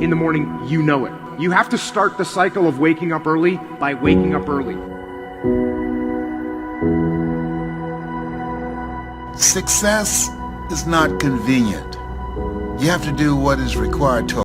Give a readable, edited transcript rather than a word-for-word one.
in the morning, you know it. You have to start the cycle of waking up early by waking up early. Success is not convenient. You have to do what is required to